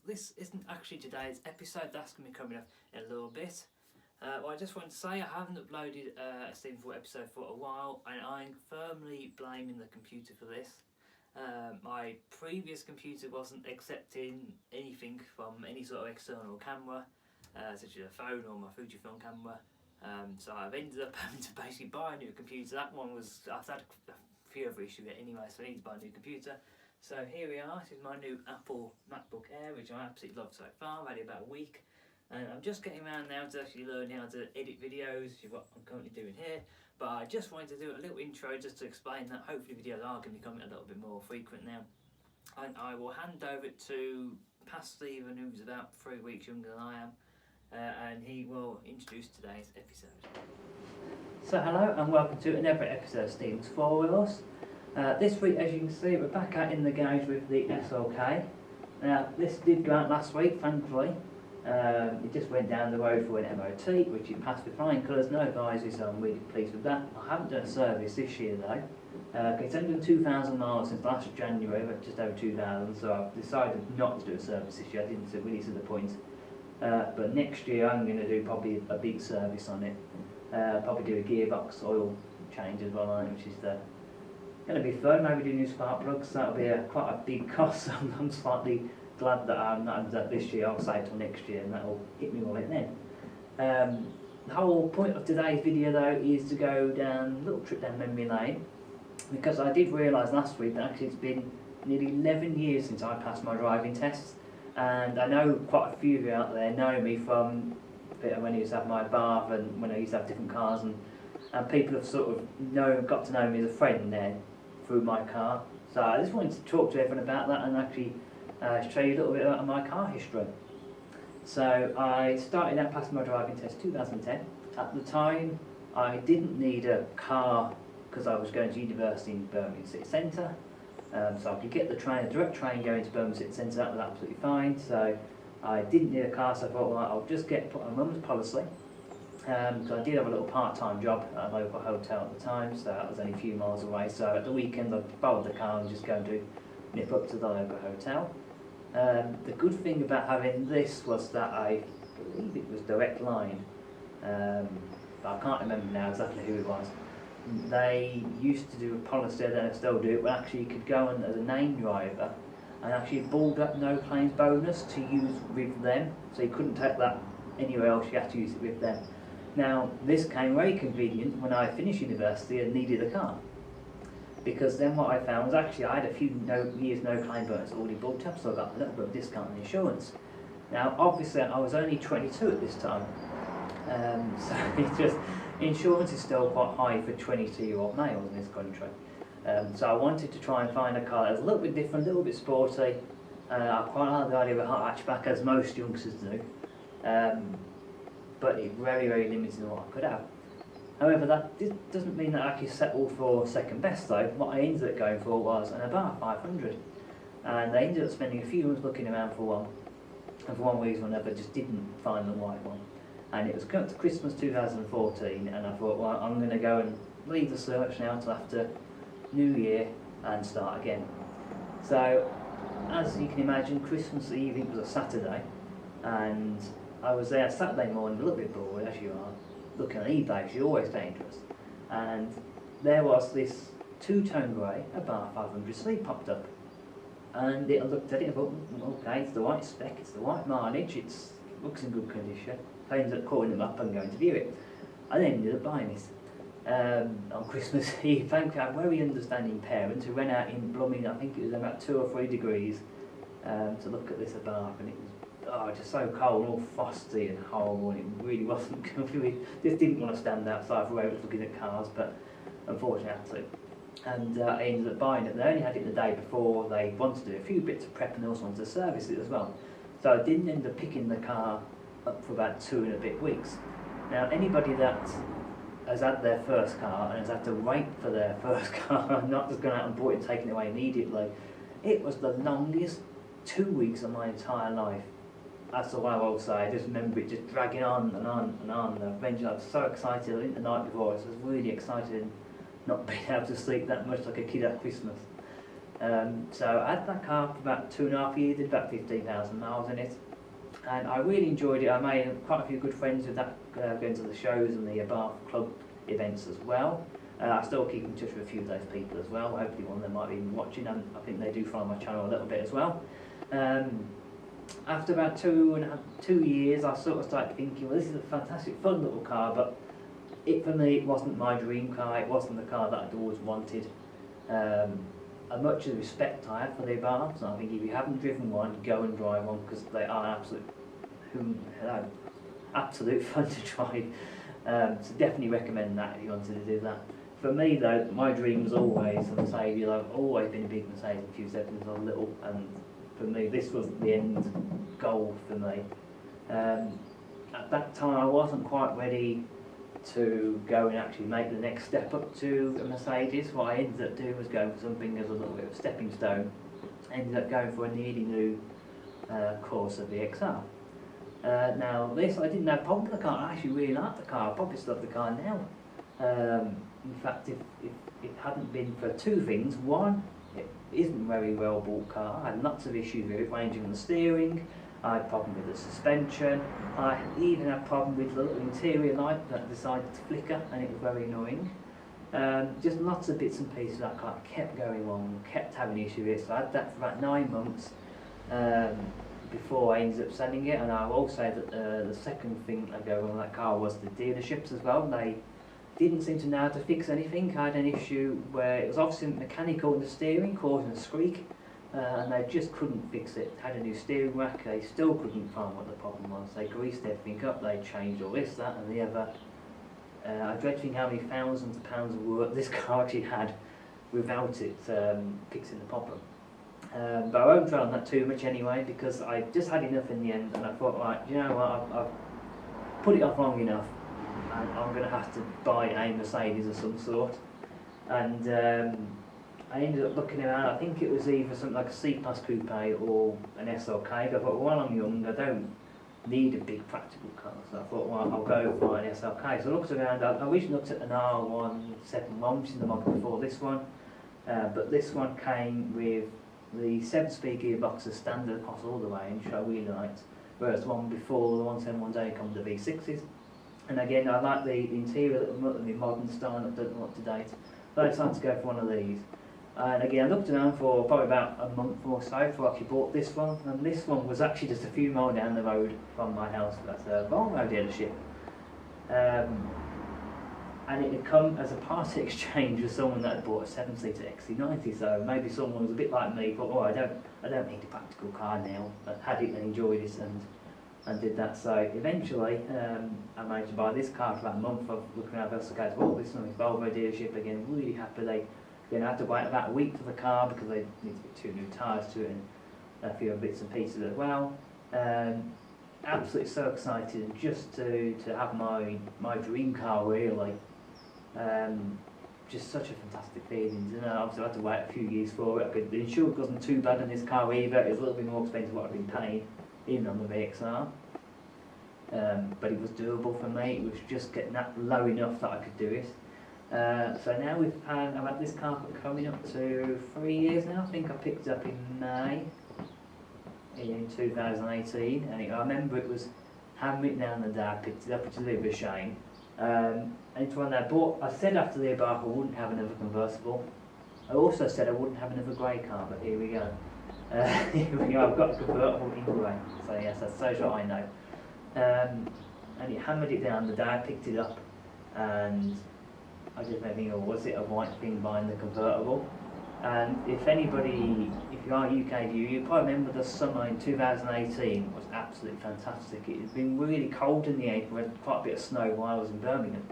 this isn't actually today's episode, that's going to be coming up in a little bit. Well, I just want to say I haven't uploaded a Stephen 4 episode for a while, and I'm firmly blaming the computer for this. My previous computer wasn't accepting anything from any sort of external camera, such as a phone or my Fujifilm camera. So I've ended up having to basically buy a new computer. That one was, I've had a few other issues with it anyway, so I need to buy a new computer. So here we are, this is my new Apple MacBook Air, which I absolutely love so far. I've had it about a week, and I'm just getting around now to actually learn how to edit videos, which is what I'm currently doing here. But I just wanted to do a little intro just to explain that hopefully videos are going to be coming a little bit more frequent now. And I will hand over to past Stephen, who's about 3 weeks younger than I am, and he will introduce today's episode. So hello and welcome to another episode of Stephen's 4 Wheels. This week, as you can see, we're back out in the garage with the SLK. Now this did go out last week, thankfully. It just went down the road for an MOT, which it passed with flying colours, no advisory, so I'm really pleased with that. I haven't done a service this year though. It's only done 2,000 miles since last January, but just over 2,000, so I've decided not to do a service this year. I didn't really see the point. But next year I'm going to do probably a big service on it. Probably do a gearbox oil change as well on it, which is going to be fun. Maybe do new spark plugs. That'll be quite a big cost. So I'm slightly glad that I'm not doing that this year. I'll save till next year, and that'll hit me right then. The whole point of today's video though is to go down a little trip down memory lane, because I did realise last week that actually it's been nearly 11 years since I passed my driving tests, and I know quite a few of you out there know me from when I used to have my bar and when I used to have different cars, and people have sort of got to know me as a friend there through my car. So I just wanted to talk to everyone about that and actually show you a little bit about my car history. So I started out passing my driving test 2010. At the time I didn't need a car because I was going to university in Birmingham City Centre, so I could get the train, a direct train going to Birmingham City Centre. That was absolutely fine. So I didn't need a car, so I thought, well, I'll just put on mum's policy. So I did have a little part-time job at a local hotel at the time, so that was only a few miles away. So at the weekend I'd borrow the car and just go and nip up to the local hotel. The good thing about having this was that I believe it was Direct Line, but I can't remember now exactly who it was. They used to do a policy, I don't know if they still do it, where actually you could go on as a name driver and actually balled up no claims bonus to use with them, so you couldn't take that anywhere else, you had to use it with them. Now this came very convenient when I finished university and needed a car, because then what I found was actually I had a few years no claim bonus already booked up, so I got a little bit of discount on insurance. Now obviously I was only 22 at this time, so it's just, insurance is still quite high for 22-year-old males in this country. So I wanted to try and find a car that was a little bit different, a little bit sporty. I quite like the idea of a hot hatchback, as most youngsters do, but it's very, very limited in what I could have. However, that doesn't mean that I actually settled for second best though. What I ended up going for was an Abarth 500, and I ended up spending a few months looking around for one, and for one reason or another just didn't find the right one. And it was coming up to Christmas 2014, and I thought, well, I'm going to go and leave the search now till after New Year and start again. So, as you can imagine, Christmas Eve, it was a Saturday, and I was there Saturday morning, a little bit bored as you are, looking at eBay, because you're always dangerous, and there was this two-tone grey Abarth 500 sleeve popped up, and I looked at it and thought, okay, it's the right spec, it's the right mileage, it looks in good condition. I ended up calling them up and going to view it. I then ended up buying it on Christmas Eve. Thankfully I had very understanding parents who went out in blooming, I think it was about 2 or 3 degrees, to look at this Abarth, and it was just so cold and all frosty and horrible, and it really wasn't good. We just didn't want to stand outside for hours looking at cars, but unfortunately I had to. And I ended up buying it. They only had it the day before. They wanted to do a few bits of prep and also wanted to service it as well. So I didn't end up picking the car up for about 2 and a bit weeks. Now anybody that has had their first car and has had to wait for their first car, not just gone out and bought it and taken it away immediately, it was the longest 2 weeks of my entire life. That's all I will say. I just remember it just dragging on and on and on. And eventually I was so excited. I think the night before I was really excited and not being able to sleep that much like a kid at Christmas. So I had that car for about 2.5 years, did about 15,000 miles in it, and I really enjoyed it. I made quite a few good friends with that, going to the shows and the Bath Club events as well. I still keep in touch with a few of those people as well. Hopefully one of them might be watching, and I think they do follow my channel a little bit as well. After about 2 years, I sort of started thinking, well, this is a fantastic, fun little car, but for me, it wasn't my dream car. It wasn't the car that I'd always wanted. As much as respect I have for the Abarths, I think if you haven't driven one, go and drive one, because they are absolute fun to drive. So definitely recommend that if you wanted to do that. For me though, my dream was always a Mercedes. I've always been a big Mercedes enthusiast since I was little, and for me this was the end goal for me. At that time I wasn't quite ready to go and actually make the next step up to a Mercedes. What I ended up doing was going for something as a little bit of a stepping stone. I ended up going for a nearly new Corsa VXR. Now this, I didn't have a problem with the car. I actually really liked the car. I probably still love the car now. In fact, if it hadn't been for two things: one, it isn't a very well bought car. I had lots of issues with it, ranging on the steering. I had a problem with the suspension. I even had a problem with the little interior light that decided to flicker, and it was very annoying. Just lots of bits and pieces that car kept going wrong, kept having issues with it. So I had that for about 9 months before I ended up selling it. And I will say that the second thing that go wrong with that car was the dealerships as well. They didn't seem to know how to fix anything. I had an issue where it was obviously mechanical in the steering, causing a squeak. And they just couldn't fix it. Had a new steering rack, they still couldn't find what the problem was. They greased everything up, they changed all this, that and the other. I dread to think how many thousands of pounds of work this car actually had without it fixing the problem. But I won't dwell on that too much anyway, because I just had enough in the end, and I thought, right, you know what, I've put it off long enough, and I'm going to have to buy a Mercedes of some sort. And I ended up looking around. I think it was either something like a C-Class Coupe or an SLK. But I thought, well, while I'm young, I don't need a big practical car. So I thought, well, I'll go for an SLK. So I looked around. I originally looked at an R171, which is the model before this one. But this one came with the 7-speed gearbox as standard across all the range, which I really liked. Whereas the one before, the 171 only come with the V6s. And again, I like the interior, the modern style, that doesn't look up to date. So I decided to go for one of these. And again, I looked around for probably about a month or so before I actually bought this one. And this one was actually just a few miles down the road from my house. That's a Volvo dealership. And it had come as a part exchange with someone that had bought a 7-seater XC90. So maybe someone was a bit like me, thought, oh, I don't need a practical car now. But had it and enjoyed it and did that. So eventually, I managed to buy this car for about a month of looking around else. Okay, well, this is a Volvo dealership again, really happy. Then I had to wait about a week for the car because they need to get 2 new tyres to it and a few other bits and pieces as well. Absolutely so excited, and just to have my dream car really. Just such a fantastic feeling. You know, obviously I had to wait a few years for it. The insurance wasn't too bad on this car either. It was a little bit more expensive than what I'd been paying, even on the VXR. But it was doable for me. It was just getting that low enough that I could do it. So now I've had this car coming up to 3 years now. I think I picked it up in May in 2018, and I remember it was handwritten down the day I picked it up, which is a little bit of a shame. And it's one that I bought. I said after the Abarth I wouldn't have another convertible. I also said I wouldn't have another grey car, but here we go. Here we go. I've got a convertible in grey, so yes, that's so sure I know. And it hammered it down the day I picked it up, and I just made me think, oh, was it a white thing buying the convertible? And if you are UK view, you probably remember the summer in 2018 was absolutely fantastic. It had been really cold in the April. We had quite a bit of snow while I was in Birmingham,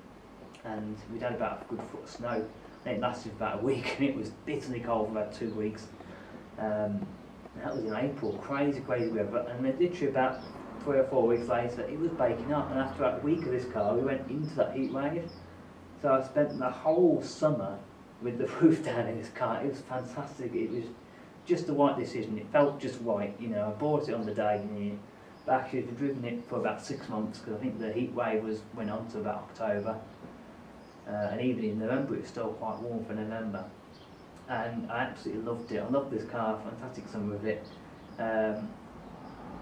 and we'd had about a good foot of snow. And it lasted about a week, and it was bitterly cold for about 2 weeks. That was in April, crazy weather. And then literally about 3 or 4 weeks later, it was baking up. And after about a week of this car, we went into that heat wave. So I spent the whole summer with the roof down in this car. It was fantastic. It was just the right decision. It felt just right. You know, I bought it on the day, but actually I've driven it for about 6 months, because I think the heat wave went on to about October. And even in November, it was still quite warm for November. and I absolutely loved it. I love this car, fantastic summer with it. And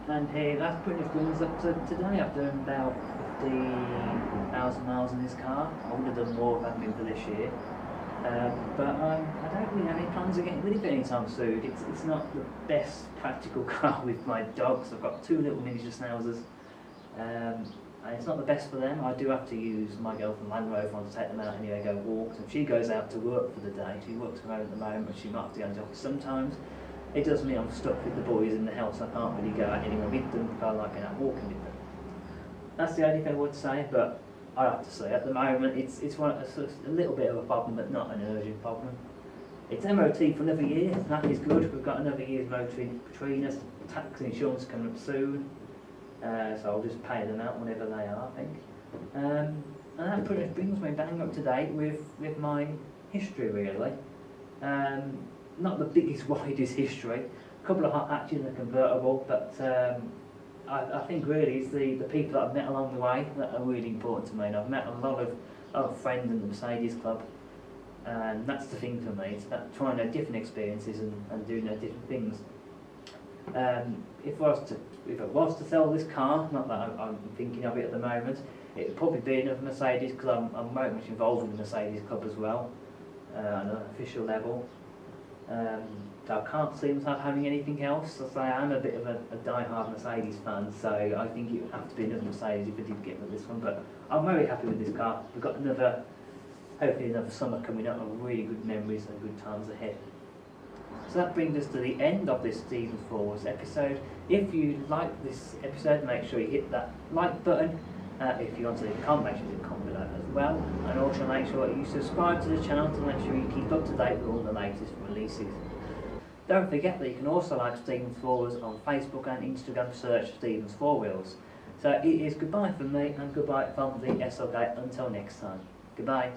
that pretty much brings up to today. I've done about 50,000 miles in this car. I would have done more if I hadn't been for this year. But I don't really have any plans of getting rid of it anytime soon. It's not the best practical car with my dogs. I've got 2 little miniature schnauzers. And it's not the best for them. I do have to use my girlfriend Land Rover to take them out anyway, go walks. And she goes out to work for the day. She works from home at the moment. She might have to go into the office sometimes. It does mean I'm stuck with the boys in the house. I can't really go out anywhere with them if I like going out walking with them. That's the only thing I would say, but I have to say at the moment it's a little bit of a problem, but not an urgent problem. It's MOT for another year. That is good. We've got another year's motoring between us. Tax and insurance coming up soon. So I'll just pay them out whenever they are, I think. And that pretty much brings me bang up to date with my history, really. Not the biggest, widest history. A couple of hot hatches and a convertible, but I think really it's the people that I've met along the way that are really important to me. And I've met a lot of friends in the Mercedes Club, and that's the thing for me. It's about trying out different experiences and doing different things. If it was to sell this car, not that I'm thinking of it at the moment, it would probably be another Mercedes, because I'm very much involved with the Mercedes Club as well, on an official level. So I can't see myself having anything else. I say I am a bit of a die-hard Mercedes fan, so I think it would have to be another Mercedes if I did get with this one. But I'm very happy with this car. We've got hopefully another summer coming up of really good memories and good times ahead. So that brings us to the end of this Stevens Forwards episode. If you like this episode, make sure you hit that like button. If you want to leave a comment, make sure you comment below as well. And also make sure you subscribe to the channel to make sure you keep up to date with all the latest releases. Don't forget that you can also like Stevens Forwards on Facebook and Instagram. Search Stevens 4 Wheels. So it is goodbye from me and goodbye from the SLG until next time. Goodbye.